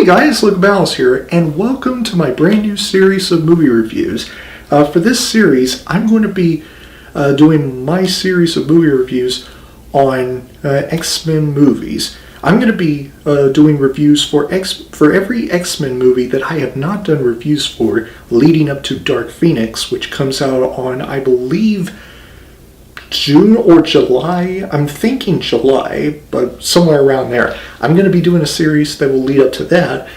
Hey guys, Logan here, and welcome to my brand new series of movie reviews. For this series, I'm going to be doing my series of movie reviews on X-Men movies. I'm going to be doing reviews for every X-Men movie that I have not done reviews for leading up to Dark Phoenix, which comes out on, I believe, June or July. I'm thinking July, but somewhere around there. I'm going to be doing a series that will lead up to that.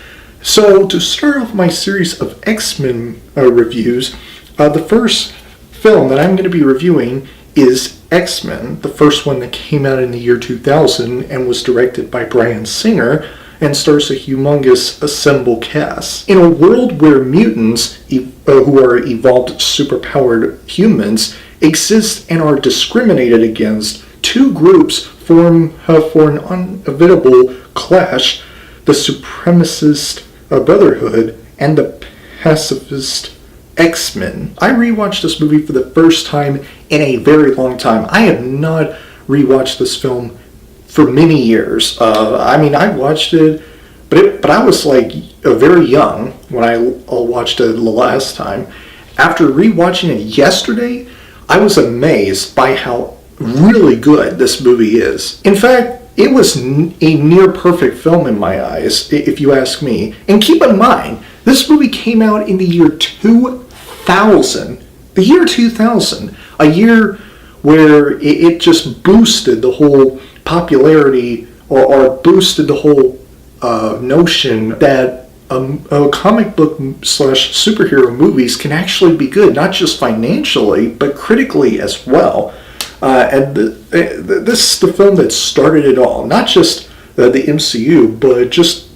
So to start off my series of X-Men reviews, the first film that I'm going to be reviewing is X-Men, the first one that came out in the year 2000 and was directed by Bryan Singer and stars a humongous assemble cast. In a world where mutants, who are evolved superpowered humans, exist and are discriminated against, two groups form for an unavoidable clash: the supremacist Brotherhood and the pacifist X-Men. I rewatched this movie for the first time in a very long time. I have not rewatched this film for many years. I watched it, but I was very young when I watched it the last time. After rewatching it yesterday, I was amazed by how really good this movie is. In fact, it was a near perfect film in my eyes, if you ask me. And keep in mind, this movie came out in the year 2000. The year 2000, a year where it just boosted the whole popularity or boosted the whole notion that comic book / superhero movies can actually be good, not just financially, but critically as well. And this is the film that started it all, not just the MCU, but just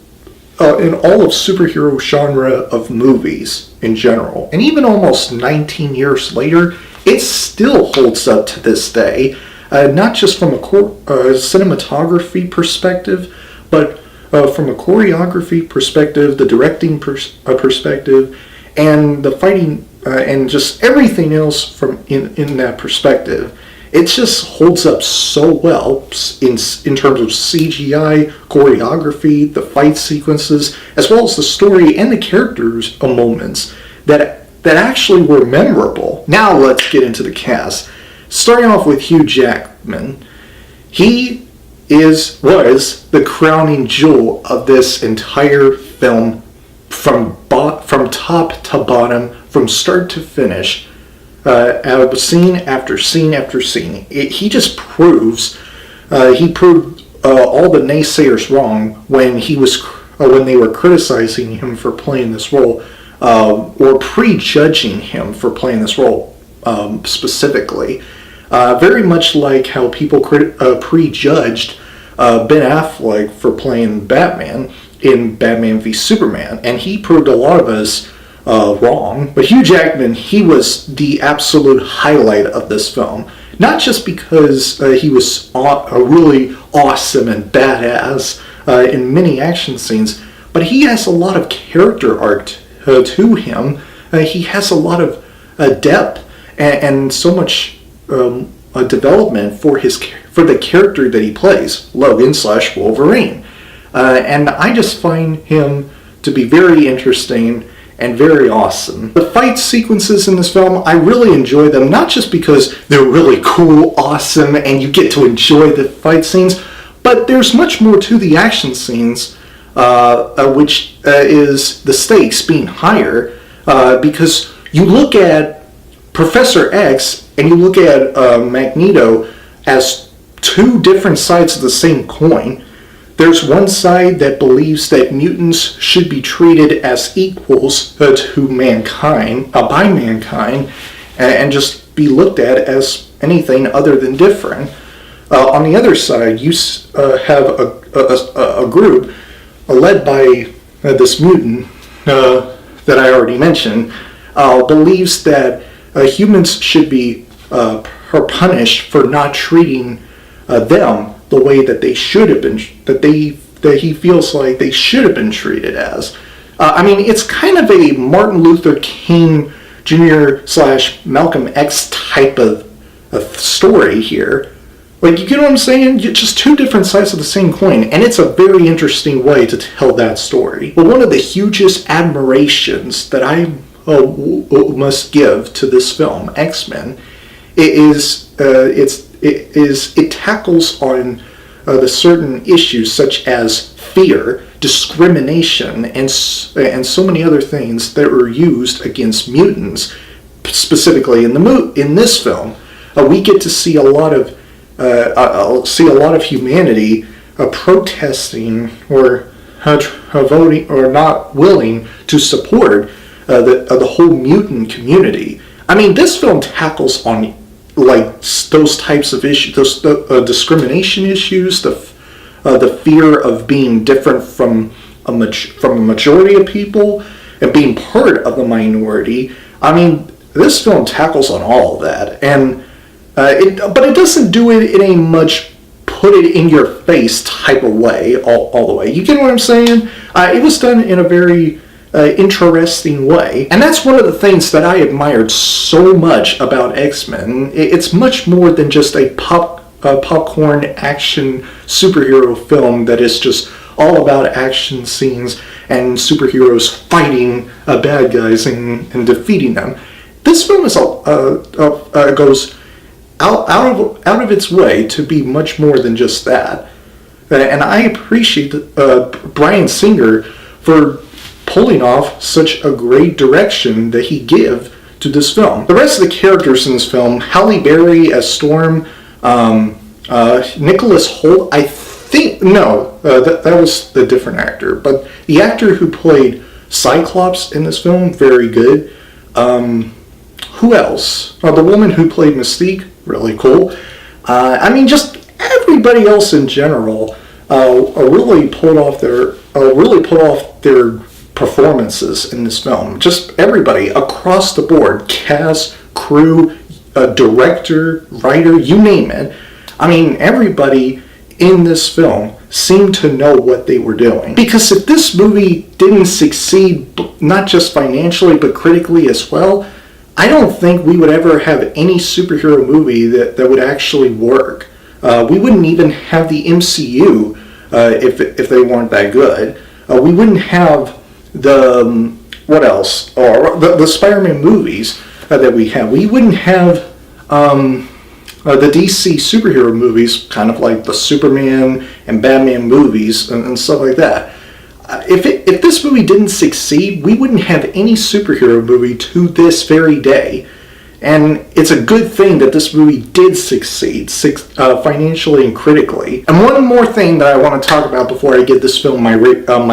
in all of superhero genre of movies in general. And even almost 19 years later, it still holds up to this day, not just from a cinematography perspective, but from a choreography perspective, the directing perspective, and the fighting, and just everything else from in that perspective. It just holds up so well in terms of CGI, choreography, the fight sequences, as well as the story and the characters' moments that actually were memorable. Now let's get into the cast. Starting off with Hugh Jackman. He was the crowning jewel of this entire film, from top to bottom, from start to finish. Scene after scene after scene. He just proves, he proved all the naysayers wrong when they were criticizing him for playing this role, or prejudging him for playing this role specifically. Very much like how people prejudged Ben Affleck for playing Batman in Batman v Superman, and he proved a lot of us wrong. But Hugh Jackman, he was the absolute highlight of this film. Not just because he was really awesome and badass in many action scenes, but he has a lot of character arc to him. He has a lot of depth and so much development for the character that he plays, Logan / Wolverine. And I just find him to be very interesting and very awesome. The fight sequences in this film, I really enjoy them, not just because they're really cool, awesome, and you get to enjoy the fight scenes, but there's much more to the action scenes, which is the stakes being higher, because you look at Professor X and you look at Magneto as two different sides of the same coin. There's one side that believes that mutants should be treated as equals to mankind, by mankind, and just be looked at as anything other than different. On the other side, you have a group led by this mutant that I already mentioned, believes that humans should be punished for not treating them the way that they should have been, that he feels like they should have been treated as. It's kind of a Martin Luther King Jr. / Malcolm X type of story here, Like, you get what I'm saying? Just two different sides of the same coin, and it's a very interesting way to tell that story. But one of the hugest admirations that I must give to this film, X-Men, it tackles on the certain issues such as fear, discrimination, and so many other things that were used against mutants. Specifically in this film, we get to see a lot of humanity protesting or voting or not willing to support the whole mutant community. I mean, this film tackles on like those types of issues, those discrimination issues, the fear of being different from a majority of people and being part of the minority. I mean, this film tackles on all of that, and but it doesn't do it in a much put it in your face type of way all the way. You get what I'm saying? It was done in a very interesting way, and that's one of the things that I admired so much about X-Men. It's much more than just a popcorn action superhero film that is just all about action scenes and superheroes fighting bad guys and defeating them. This film is goes out of its way to be much more than just that, and I appreciate Bryan Singer for pulling off such a great direction that he gave to this film. The rest of the characters in this film, Halle Berry as Storm, Nicholas Hoult, I think, no, that was the different actor, but the actor who played Cyclops in this film, very good. Who else? The woman who played Mystique, really cool. I mean, just everybody else in general really pulled off their performances in this film. Just everybody across the board, cast, crew, director, writer, you name it. I mean, everybody in this film seemed to know what they were doing. Because if this movie didn't succeed, not just financially, but critically as well, I don't think we would ever have any superhero movie that would actually work. We wouldn't even have the MCU if they weren't that good. We wouldn't have the what else? Or the Spider-Man movies that we have. We wouldn't have the DC superhero movies, kind of like the Superman and Batman movies and stuff like that. If this movie didn't succeed, we wouldn't have any superhero movie to this very day. And it's a good thing that this movie did succeed financially and critically. And one more thing that I want to talk about before I give this film my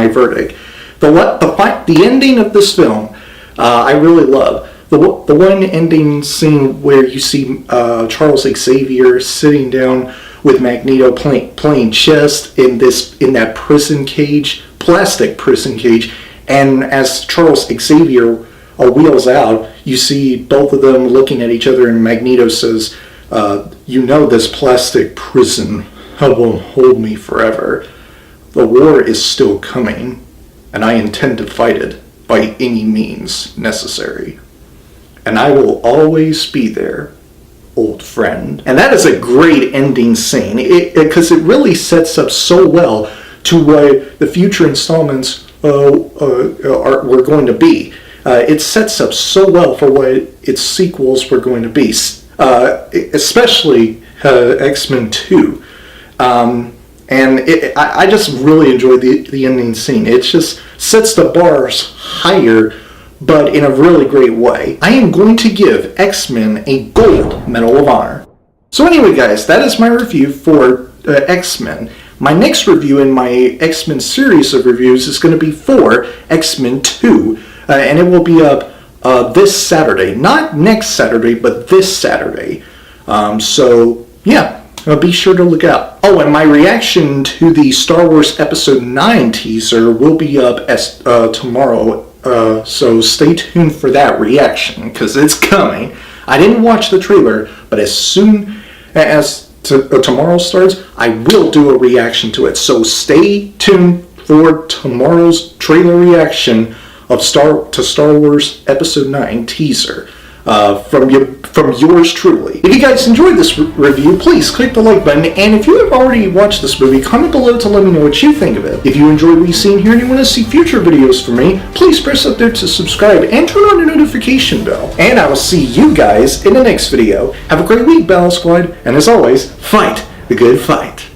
verdict. The ending of this film, I really love. The one ending scene where you see Charles Xavier sitting down with Magneto playing chess in that prison cage, plastic prison cage, and as Charles Xavier wheels out, you see both of them looking at each other, and Magneto says, this plastic prison won't hold me forever. The war is still coming, and I intend to fight it by any means necessary. And I will always be there, old friend. And that is a great ending scene, because it really sets up so well to what the future installments were going to be. It sets up so well for what its sequels were going to be, especially X-Men 2. I just really enjoyed the ending scene. It just sets the bars higher, but in a really great way. I am going to give X-Men a gold Medal of Honor. So anyway, guys, that is my review for X-Men. My next review in my X-Men series of reviews is going to be for X-Men 2, and it will be up this Saturday. Not next Saturday, but this Saturday. So, yeah, be sure to look out. Oh, and my reaction to the Star Wars Episode 9 teaser will be up tomorrow, so stay tuned for that reaction, because it's coming. I didn't watch the trailer, but as soon as tomorrow starts, I will do a reaction to it. So stay tuned for tomorrow's trailer reaction of Star Wars Episode 9 teaser. from yours truly. If you guys enjoyed this review, please click the like button, and if you have already watched this movie, comment below to let me know what you think of it. If you enjoyed what you've seen here and you want to see future videos from me, please press up there to subscribe and turn on the notification bell. And I will see you guys in the next video. Have a great week, Battle Squad, and as always, fight the good fight.